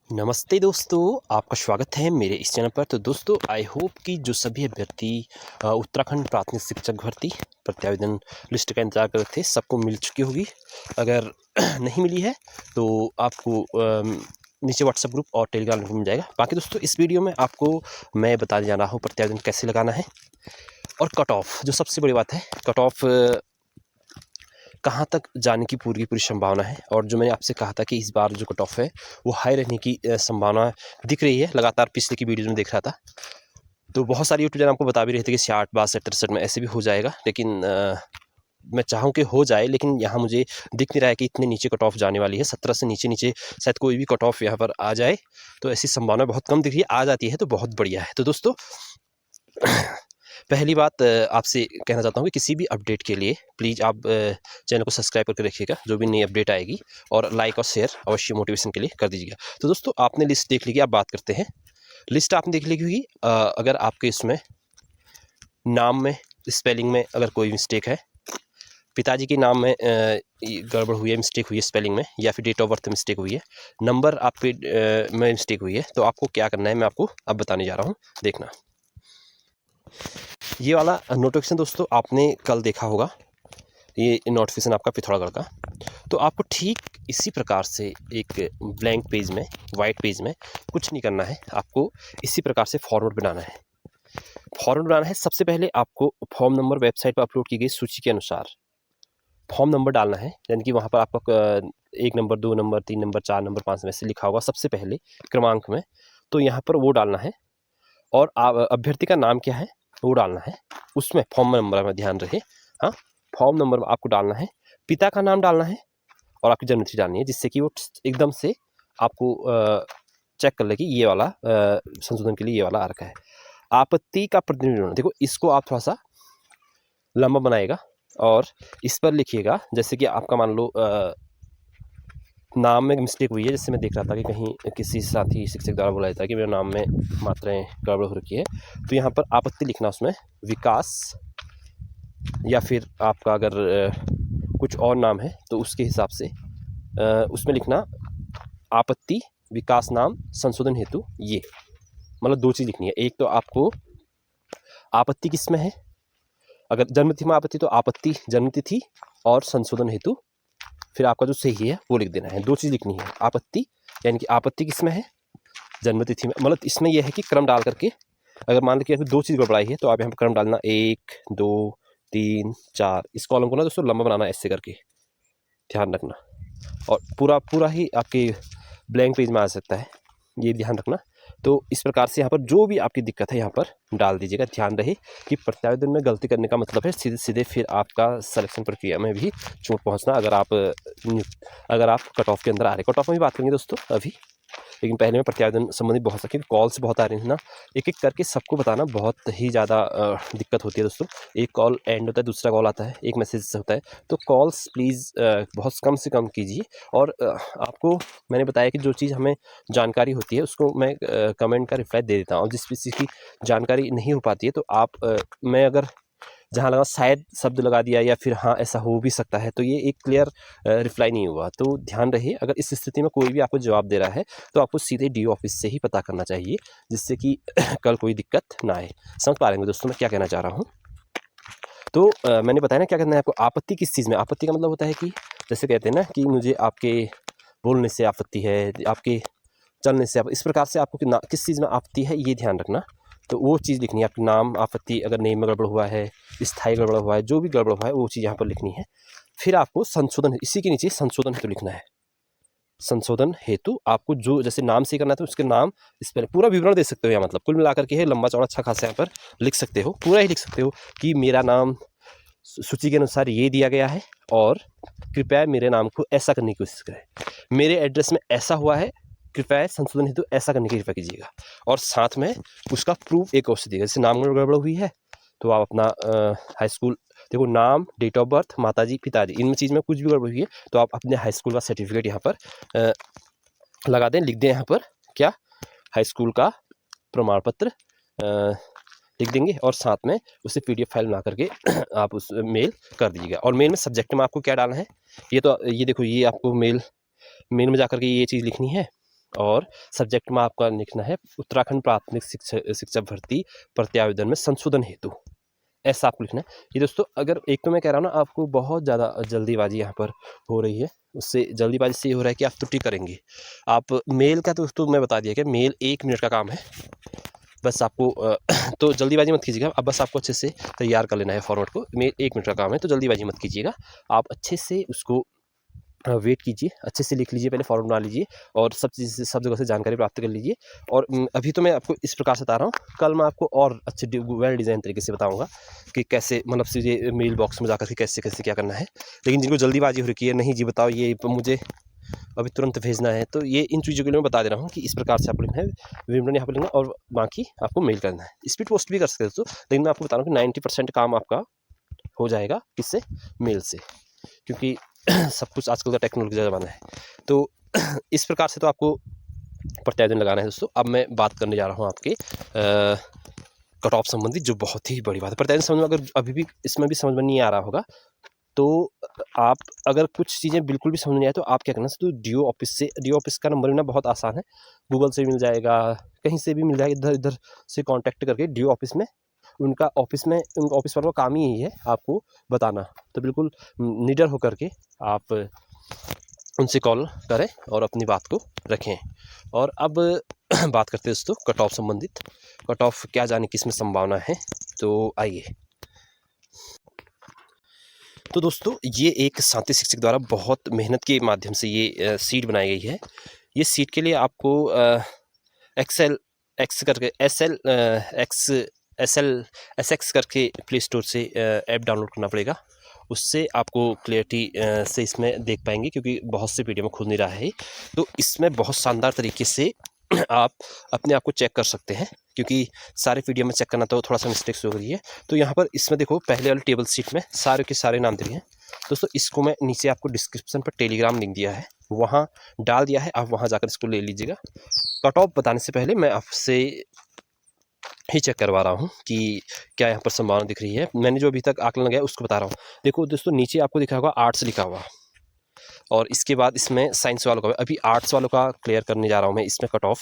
नमस्ते दोस्तों, आपका स्वागत है मेरे इस चैनल पर। तो दोस्तों आई होप कि जो सभी अभ्यर्थी उत्तराखंड प्राथमिक शिक्षक भर्ती प्रत्यावेदन लिस्ट का इंतज़ार कर रहे थे, सबको मिल चुकी होगी। अगर नहीं मिली है तो आपको नीचे व्हाट्सएप ग्रुप और टेलीग्राम लिंक मिल जाएगा। बाकी दोस्तों इस वीडियो में आपको मैं बताने जा रहा हूँ प्रत्यावेदन कैसे लगाना है और कट ऑफ, जो सबसे बड़ी बात है कट ऑफ कहाँ तक जाने की पूरी संभावना है। और जो मैंने आपसे कहा था कि इस बार जो कट ऑफ है वो हाई रहने की संभावना दिख रही है। लगातार पिछले की वीडियोज़ में देख रहा था तो बहुत सारे यूट्यूबर आपको बता भी रहे थे कि 66, 62, 63 में ऐसे भी हो जाएगा, लेकिन मैं चाहूँ कि हो जाए, लेकिन यहाँ मुझे दिख नहीं रहा है कि इतने नीचे कट ऑफ जाने वाली है। 17 से नीचे शायद कोई भी कट ऑफ यहाँ पर आ जाए, तो ऐसी संभावना बहुत कम दिख रही है। आ जाती है तो बहुत बढ़िया है। तो दोस्तों पहली बात आपसे कहना चाहता हूँ कि किसी भी अपडेट के लिए प्लीज़ आप चैनल को सब्सक्राइब करके रखिएगा, जो भी नई अपडेट आएगी, और लाइक और शेयर अवश्य मोटिवेशन के लिए कर दीजिएगा। तो दोस्तों आपने लिस्ट देख ली, अब बात करते हैं। लिस्ट आपने देख ली होगी। अगर आपके इसमें नाम में स्पेलिंग में अगर कोई मिस्टेक है, पिताजी के नाम में गड़बड़ हुई है, मिस्टेक हुई है स्पेलिंग में, या फिर डेट ऑफ बर्थ मिस्टेक हुई है, नंबर आपके में मिस्टेक हुई है, तो आपको क्या करना है मैं आपको अब बताने जा रहा हूँ। देखना, ये वाला नोटिफिकेशन दोस्तों आपने कल देखा होगा, ये नोटिफिकेशन आपका पिथौरागढ़ का। तो आपको ठीक इसी प्रकार से एक ब्लैंक पेज में, वाइट पेज में कुछ नहीं करना है, आपको इसी प्रकार से फॉर्मेट बनाना है। फॉर्मेट बनाना है, सबसे पहले आपको फॉर्म नंबर वेबसाइट पर अपलोड की गई सूची के अनुसार फॉर्म नंबर डालना है। यानी कि वहाँ पर आपका 1 number, 2 number, 3 number, 4 number, 5 number ऐसे लिखा होगा सबसे पहले क्रमांक में, तो यहाँ पर वो डालना है। और अभ्यर्थी का नाम क्या है वो डालना है उसमें, फॉर्म नंबर में ध्यान रहे। हाँ, फॉर्म नंबर में आपको डालना है, पिता का नाम डालना है और आपकी जन्मतिथि डालनी है, जिससे कि वो एकदम से आपको चेक कर ले कि ये वाला संशोधन के लिए ये वाला आ रखा है। आपत्ति का प्रतिनिधि, देखो इसको आप थोड़ा सा लंबा बनाएगा और इस पर लिखिएगा। जैसे कि आपका मान लो नाम में मिस्टेक हुई है, जैसे मैं देख रहा था कि कहीं किसी साथी शिक्षक द्वारा बोला जाता है कि मेरे नाम में मात्राएं गड़बड़ हो रखी है, तो यहाँ पर आपत्ति लिखना, उसमें विकास, या फिर आपका अगर कुछ और नाम है तो उसके हिसाब से उसमें लिखना आपत्ति विकास नाम संशोधन हेतु। ये मतलब 2 चीज़ लिखनी है। एक तो आपको आपत्ति किस में है, अगर जन्मतिथि में आपत्ति तो आपत्ति जन्मतिथि और संशोधन हेतु, फिर आपका जो सही है वो लिख देना है। 2 चीज़ लिखनी है, आपत्ति यानी कि आपत्ति किस में है, जन्मतिथि में। मतलब इसमें यह है कि क्रम डाल करके, अगर मान लीजिए 2 चीज़ गड़बड़ाई है तो आप यहाँ पर क्रम डालना 1, 2, 3, 4। इस कॉलम को ना दोस्तों लंबा बनाना ऐसे करके, ध्यान रखना। और पूरा ही आपके ब्लैंक पेज में आ सकता है, ये ध्यान रखना। तो इस प्रकार से यहाँ पर जो भी आपकी दिक्कत है यहाँ पर डाल दीजिएगा। ध्यान रहे कि प्रत्यावेदन में गलती करने का मतलब है सीधे सीधे फिर आपका सिलेक्शन प्रक्रिया में भी चोट पहुँचना, अगर आप कट ऑफ के अंदर आ रहे। कट ऑफ में भी बात करेंगे दोस्तों अभी, लेकिन पहले में प्रत्यावेदन संबंधित बहुत सारे कॉल्स बहुत आ रही थी ना, एक एक करके सबको बताना बहुत ही ज़्यादा दिक्कत होती है दोस्तों। एक कॉल एंड होता है, दूसरा कॉल आता है, एक मैसेज होता है, तो कॉल्स प्लीज़ बहुत कम से कम कीजिए। और आपको मैंने बताया कि जो चीज़ हमें जानकारी होती है उसको मैं कमेंट का रिप्लाई दे देता हूँ, और जिस चीज़ की जानकारी नहीं हो पाती है तो आप मैं अगर जहाँ लगा शायद शब्द लगा दिया या फिर हाँ ऐसा हो भी सकता है, तो ये एक क्लियर रिप्लाई नहीं हुआ। तो ध्यान रहे, अगर इस स्थिति में कोई भी आपको जवाब दे रहा है तो आपको सीधे डीओ ऑफिस से ही पता करना चाहिए, जिससे कि कल कोई दिक्कत ना आए। समझ पा रहे हैं दोस्तों मैं क्या कहना चाह रहा हूँ। तो मैंने बताया ना क्या करना है आपको। आपत्ति किस चीज़ में, आपत्ति का मतलब होता है कि जैसे कहते हैं ना कि मुझे आपके बोलने से आपत्ति है, आपके चलने से, इस प्रकार से आपको किस चीज़ में आपत्ति है ये ध्यान रखना। तो वो चीज़ लिखनी है, आपका नाम आपत्ति, अगर नेम में गड़बड़ हुआ है, स्थायी गड़बड़ हुआ है, जो भी गड़बड़ हुआ है वो चीज़ यहाँ पर लिखनी है। फिर आपको संशोधन, इसी के नीचे संशोधन हेतु लिखना है। संशोधन हेतु आपको जो जैसे नाम से करना था उसके नाम, इस पर पूरा विवरण दे सकते हो यहाँ, मतलब कुल मिलाकर के है लंबा चौड़ा अच्छा खासा यहाँ पर लिख सकते हो, पूरा ही लिख सकते हो कि मेरा नाम सूची के अनुसार ये दिया गया है और कृपया मेरे नाम को ऐसा करने की कोशिश करें, मेरे एड्रेस में ऐसा हुआ है, कृपया संशोधन हेतु ऐसा करने की कृपया कीजिएगा। और साथ में उसका प्रूफ एक और से दिएगा। जैसे नाम में गड़बड़ हुई है तो आप अपना हाई स्कूल, देखो नाम, डेट ऑफ बर्थ, माताजी, पिताजी, इनमें चीज़ में कुछ भी गड़बड़ हुई है तो आप अपने हाई स्कूल का सर्टिफिकेट यहाँ पर लगा दें, लिख दें यहाँ पर क्या, हाई स्कूल का प्रमाण पत्र लिख देंगे, और साथ में उसे PDF फाइल बना करके आप उस मेल कर दीजिएगा। और मेल में सब्जेक्ट में आपको क्या डालना है, ये तो ये देखो, ये आपको मेल में जा करके ये चीज़ लिखनी है। और सब्जेक्ट में आपका लिखना है उत्तराखंड प्राथमिक शिक्षा भर्ती प्रत्यावेदन में संशोधन हेतु, ऐसा आपको लिखना है। ये दोस्तों अगर एक तो मैं कह रहा हूँ ना आपको बहुत ज़्यादा जल्दीबाजी यहाँ पर हो रही है, उससे जल्दीबाजी से ये हो रहा है कि आप त्रुटि करेंगे। आप मेल का दोस्तों मैं बता दिया कि मेल 1 मिनट का काम है, बस आपको तो जल्दीबाजी मत कीजिएगा। अब बस आपको अच्छे से तैयार कर लेना है फॉर्मेट को, मेल 1 मिनट का काम है, तो जल्दीबाजी मत कीजिएगा। आप अच्छे से उसको वेट कीजिए, अच्छे से लिख लीजिए, पहले फॉर्म बना लीजिए और सब चीज़ सब जगह से जानकारी प्राप्त कर लीजिए। और अभी तो मैं आपको इस प्रकार से बता रहा हूँ, कल मैं आपको और अच्छे वेल डिज़ाइन तरीके से बताऊँगा कि कैसे मतलब सीधे मेल बॉक्स में जाकर के कैसे कैसे क्या करना है। लेकिन जिनको जल्दीबाजी हो रखी है, नहीं जी बताओ ये मुझे अभी तुरंत भेजना है, तो ये इन चीज़ों के लिए मैं बता दे रहा हूँ कि इस प्रकार से आपको लिखना है, विवरण यहाँ पर लिखना और बाकी आपको मेल करना है। स्पीड पोस्ट भी कर सकते हैं दोस्तों, लेकिन मैं आपको बता रहा हूँ कि 90% काम आपका हो जाएगा किससे, मेल से, क्योंकि सब कुछ आजकल का टेक्नोलॉजी का ज़माना है। तो इस प्रकार से तो आपको प्रत्यावेदन लगाना है दोस्तों। अब मैं बात करने जा रहा हूँ आपके कट ऑफ संबंधी, जो बहुत ही बड़ी बात है। प्रत्यावेदन समझ में अगर अभी भी इसमें भी समझ में नहीं आ रहा होगा, तो आप अगर कुछ चीज़ें बिल्कुल भी समझ नहीं आए तो आप क्या करना, तो डीओ ऑफिस से, डीओ ऑफिस का नंबर लेना बहुत आसान है, गूगल से मिल जाएगा, कहीं से भी मिल जाएगा, इधर इधर से कांटेक्ट करके डीओ ऑफिस में, उनका ऑफिस वालों का काम ही यही है आपको बताना। तो बिल्कुल निडर होकर के आप उनसे कॉल करें और अपनी बात को रखें। और अब बात करते हैं दोस्तों कट ऑफ संबंधित, कट ऑफ क्या जाने किस में संभावना है, तो आइए। तो दोस्तों ये एक साथी शिक्षक द्वारा बहुत मेहनत के माध्यम से ये सीट बनाई गई है। ये सीट के लिए आपको SX करके प्ले स्टोर से ऐप डाउनलोड करना पड़ेगा। उससे आपको क्लियरिटी से इसमें देख पाएंगे, क्योंकि बहुत से पीडीएफ में खुल नहीं रहा है। तो इसमें बहुत शानदार तरीके से आप अपने आप को चेक कर सकते हैं, क्योंकि सारे पीडीएफ में चेक करना तो थोड़ा सा मिस्टेक्स हो रही है। तो यहाँ पर इसमें देखो पहले वाले टेबल शीट में सारे के सारे नाम दिए हैं दोस्तों। इसको मैं नीचे आपको डिस्क्रिप्शन पर टेलीग्राम लिंक दिया है, वहाँ डाल दिया है, आप वहाँ जाकर इसको ले लीजिएगा। कट ऑफ बताने से पहले मैं आपसे ही चेक करवा रहा हूँ कि क्या यहाँ पर संभावना दिख रही है। मैंने जो अभी तक आकलन लगाया उसको बता रहा हूँ। देखो दोस्तों नीचे आपको दिखा होगा आर्ट्स लिखा हुआ, और इसके बाद इसमें साइंस वालों का, अभी आर्ट्स वालों का क्लियर करने जा रहा हूँ मैं इसमें कट ऑफ,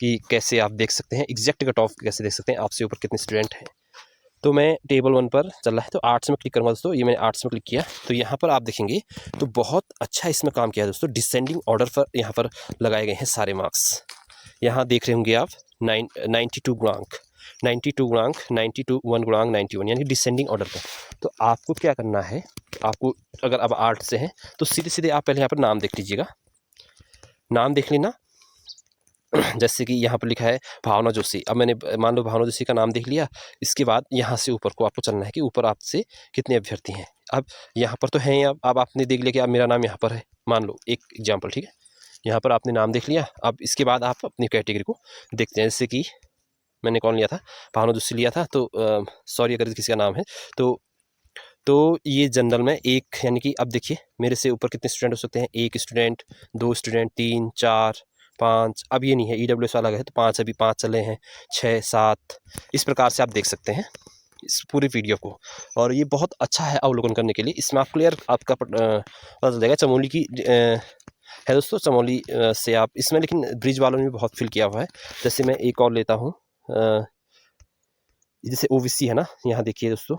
कि कैसे आप देख सकते हैं एग्जैक्ट कट ऑफ, कैसे देख सकते हैं आपसे ऊपर कितने स्टूडेंट हैं। तो मैं टेबल 1 पर चल रहा है, तो आर्ट्स में क्लिक करूँगा दोस्तों। ये मैंने आर्ट्स में क्लिक किया, तो यहाँ पर आप देखेंगे तो बहुत अच्छा इसमें काम किया है दोस्तों। डिसेंडिंग ऑर्डर पर यहाँ पर लगाए गए हैं सारे मार्क्स। यहाँ देख रहे होंगे आप 92 गुणांक, 92 गुणांक, 92 1 गुणांक 91, यानी डिसेंडिंग ऑर्डर पर। तो आपको क्या करना है, आपको अगर अब आर्ट से हैं तो सीधे सीधे आप पहले यहाँ पर नाम देख लीजिएगा, नाम देख लेना। जैसे कि यहाँ पर लिखा है भावना जोशी, अब मैंने मान लो भावना जोशी का नाम देख लिया। इसके बाद यहाँ से ऊपर को आपको चलना है कि ऊपर आपसे कितने अभ्यर्थी हैं। अब यहाँ पर तो हैं, अब आपने देख लिया कि अब मेरा नाम यहाँ पर है, मान लो एक एग्जाम्पल, ठीक है। यहाँ पर आपने नाम देख लिया। अब इसके बाद आप अपनी कैटेगरी को देखते हैं, जैसे कि मैंने कौन लिया था, भावना जोशी लिया था, तो सॉरी अगर किसी का नाम है तो ये जनरल में एक, यानी कि अब देखिए मेरे से ऊपर कितने स्टूडेंट हो सकते हैं, 1 स्टूडेंट, 2 स्टूडेंट, 3 4 5, अब ये नहीं है EWS वाला है तो 5, अभी 5 चले हैं, 6 7, इस प्रकार से आप देख सकते हैं इस पूरी वीडियो को। और ये बहुत अच्छा है अवलोकन करने के लिए, इसमें आप क्लियर आपका पता चल जाएगा। चमोली की है दोस्तों, चमोली से आप इसमें, लेकिन ब्रिज वालों ने भी बहुत फिल किया हुआ है। जैसे मैं एक और लेता हूँ, जैसे OBC है ना, यहाँ देखिए दोस्तों,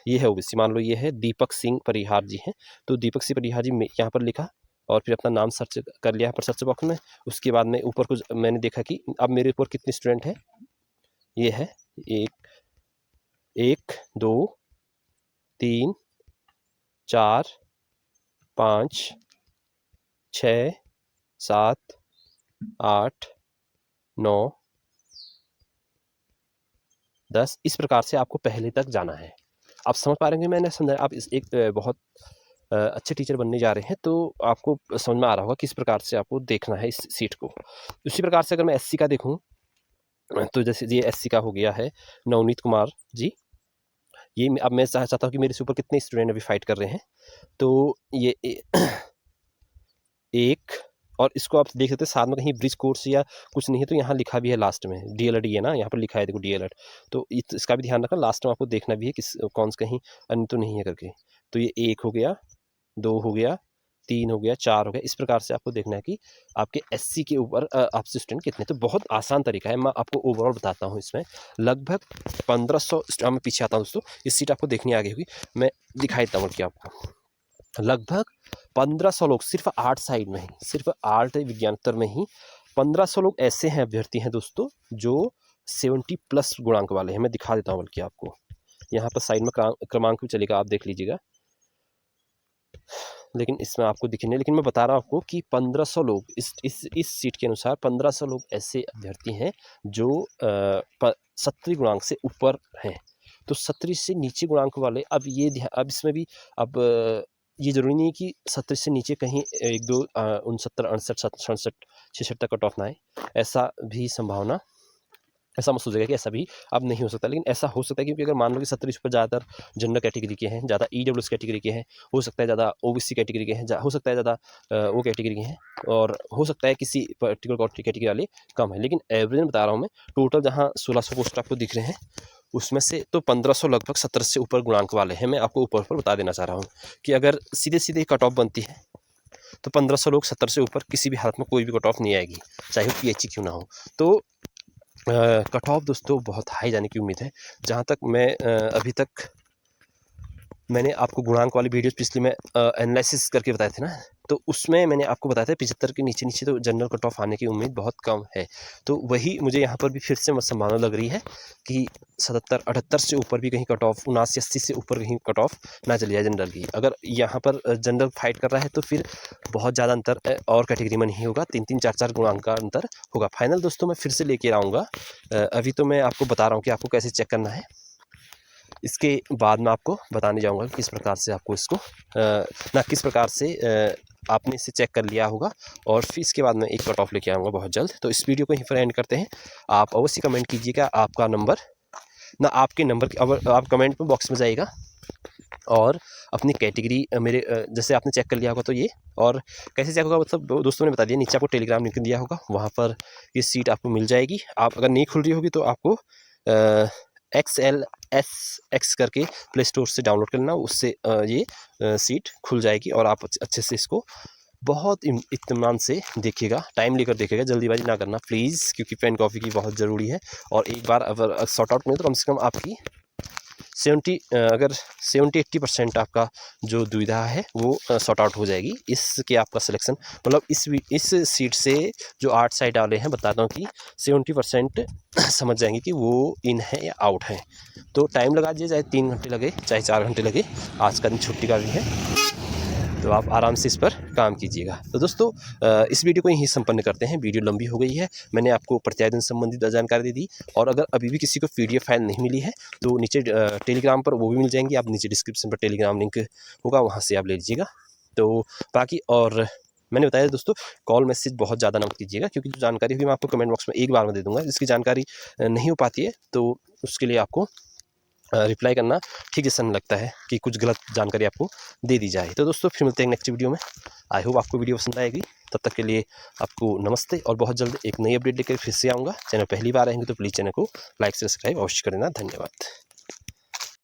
ये है OBC, मान लो ये है दीपक सिंह परिहार जी हैं, तो दीपक सिंह परिहार जी यहाँ पर लिखा और फिर अपना नाम सर्च कर लिया यहाँ पर सर्च बॉक्स में। उसके बाद में ऊपर कुछ मैंने देखा कि अब मेरे ऊपर कितने स्टूडेंट हैं, ये है 1 2 3 4 5 6 7 8 9 10, इस प्रकार से आपको पहले तक जाना है। आप समझ पा रहे हैं, मैंने समझा। आप इस एक बहुत अच्छे टीचर बनने जा रहे हैं, तो आपको समझ में आ रहा होगा किस प्रकार से आपको देखना है इस सीट को। उसी प्रकार से अगर मैं SC का देखूं, तो जैसे ये SC का हो गया है नवनीत कुमार जी, ये अब मैं चाहता हूँ कि मेरे से ऊपर कितने स्टूडेंट अभी फाइट कर रहे हैं, तो ये एक, और इसको आप देख सकते हैं साथ में कहीं ब्रिज कोर्स या कुछ नहीं है, तो यहाँ लिखा भी है लास्ट में DLED है ना, यहाँ पर लिखा है देखो DLED, तो इसका भी ध्यान रखना, लास्ट में आपको देखना भी है किस कौन सा कहीं अन्य तो नहीं है करके। तो ये 1 हो गया, 2 हो गया, 3 हो गया, 4 हो गया। इस प्रकार से आपको देखना है कि आपके एससी के ऊपर आपसे स्टूडेंट कितने। तो बहुत आसान तरीका है, मैं आपको ओवरऑल बताता हूँ। इसमें लगभग 1500, मैं पीछे आता हूँ दोस्तों, इस सीट आपको देखनी आ गई होगी, मैं दिखाई देता हूँ कि आपको लगभग 1500 लोग सिर्फ आर्ट साइड में ही, सिर्फ आर्ट विज्ञानोत्तर में ही 1500 लोग ऐसे हैं, अभ्यर्थी हैं दोस्तों, जो 70+ गुणांक वाले हैं। मैं दिखा देता हूँ बल्कि आपको, यहाँ पर साइड में क्रमांक भी चलेगा, आप देख लीजिएगा, लेकिन इसमें आपको दिखेंगे। लेकिन मैं बता रहा हूँ आपको कि 1500 लोग इस सीट के अनुसार 1500 लोग ऐसे अभ्यर्थी हैं जो 70 गुणांक से ऊपर हैं। तो 70 से नीचे गुणांक वाले, अब इसमें भी अब ये जरूरी नहीं है कि 70 से नीचे कहीं 1, 2, 69, 68, 67, 66 तक कट ऑफ ना आए। ऐसा भी संभावना, ऐसा मत सोचेगा कि ऐसा भी अब नहीं हो सकता, लेकिन ऐसा हो सकता है क्योंकि अगर मान लो कि 70 पर ज़्यादातर जनरल कैटेगरी के हैं, ज़्यादा ईडब्ल्यूएस कैटेगरी के हैं, हो सकता है ज़्यादा ओबीसी कैटेगरी के हैं, हो सकता है ज़्यादा वो कैटेगरी के हैं, और हो सकता है किसी पर्टिकुलर कैटेगरी वाले कम है। लेकिन एवरेज में बता रहा हूँ मैं, टोटल जहाँ 1600 पोस्ट आपको दिख रहे हैं उसमें से तो 1500 लगभग 70 से ऊपर गुणांक वाले हैं। मैं आपको ऊपर बता देना चाह रहा हूँ कि अगर सीधे सीधे कट ऑफ बनती है तो 1500 लोग 70 से ऊपर किसी भी हालत में कोई भी कट ऑफ नहीं आएगी, चाहे वो पीएचई क्यों ना हो। तो कट ऑफ दोस्तों बहुत हाई जाने की उम्मीद है। जहाँ तक मैं अभी तक मैंने आपको गुणांक वाली वीडियोस पिछली में एनालिसिस करके बताए थे ना, तो उसमें मैंने आपको बताया था 75 के नीचे तो जनरल कट ऑफ आने की उम्मीद बहुत कम है। तो वही मुझे यहाँ पर भी फिर से संभावना लग रही है कि 77, 78 से ऊपर भी कहीं कट ऑफ, 79, 80 से ऊपर कहीं कट ऑफ ना चली जाए जनरल की। अगर यहाँ पर जनरल फाइट कर रहा है तो फिर बहुत ज़्यादा अंतर और कैटेगरी में नहीं होगा, 3-3, 4-4 गुणांक का अंतर होगा। फाइनल दोस्तों मैं फिर से लेके आऊँगा, अभी तो मैं आपको बता रहा हूँ कि आपको कैसे चेक करना है। इसके बाद मैं आपको बताने जाऊंगा किस प्रकार से आपको इसको किस प्रकार से आपने इसे चेक कर लिया होगा, और फिर इसके बाद मैं एक कट ऑफ लेके आऊँगा बहुत जल्द। तो इस वीडियो को यहीं पर एंड करते हैं। आप अवश्य कमेंट कीजिएगा आपका नंबर, आपके नंबर की आप कमेंट में बॉक्स में जाइएगा और अपनी कैटेगरी मेरे जैसे आपने चेक कर लिया होगा तो ये, और कैसे चेक होगा मतलब दोस्तों ने बता दिया। नीचे आपको टेलीग्राम लिंक दिया होगा, वहाँ पर ये सीट आपको मिल जाएगी। आप अगर नहीं खुल रही होगी तो आपको XLSX करके प्ले स्टोर से डाउनलोड कर लेना, उससे ये सीट खुल जाएगी और आप अच्छे से इसको बहुत इत्मीनान से देखिएगा, टाइम लेकर देखिएगा, जल्दीबाजी ना करना प्लीज़, क्योंकि पेन कॉपी की बहुत ज़रूरी है। और एक बार अगर सॉर्ट आउट नहीं तो कम से कम आपकी 70-80% आपका जो दुविधा है वो सॉर्ट आउट हो जाएगी। इसके आपका सिलेक्शन मतलब इस सीट से जो 8 साइड वाले हैं, बताता हूँ कि 70% समझ जाएंगे कि वो इन है या आउट है। तो टाइम लगा दीजिए, चाहे 3 घंटे लगे चाहे 4 घंटे लगे, आज का दिन छुट्टी का भी है, तो आप आराम से इस पर काम कीजिएगा। तो दोस्तों इस वीडियो को यहीं संपन्न करते हैं, वीडियो लंबी हो गई है, मैंने आपको प्रत्यायन संबंधित जानकारी दे दी। और अगर अभी भी किसी को PDF फाइल नहीं मिली है तो नीचे टेलीग्राम पर वो भी मिल जाएंगी, आप नीचे डिस्क्रिप्शन पर टेलीग्राम लिंक होगा, वहाँ से आप ले लीजिएगा। तो बाकी और मैंने बताया दोस्तों, कॉल मैसेज बहुत ज़्यादा ना कीजिएगा, क्योंकि जो जानकारी होगी मैं आपको कमेंट बॉक्स में एक बार में दे दूँगा। जिसकी जानकारी नहीं हो पाती है तो उसके लिए आपको रिप्लाई करना ठीक जैसा नहीं लगता है कि कुछ गलत जानकारी आपको दे दी जाए। तो दोस्तों फिर मिलते हैं नेक्स्ट वीडियो में। आई होप आपको वीडियो पसंद आएगी। तब तक के लिए आपको नमस्ते, और बहुत जल्द एक नई अपडेट लेकर फिर से आऊँगा। चैनल पहली बार आएंगे तो प्लीज़ चैनल को लाइक से सब्सक्राइब अवश्य कर देना। धन्यवाद।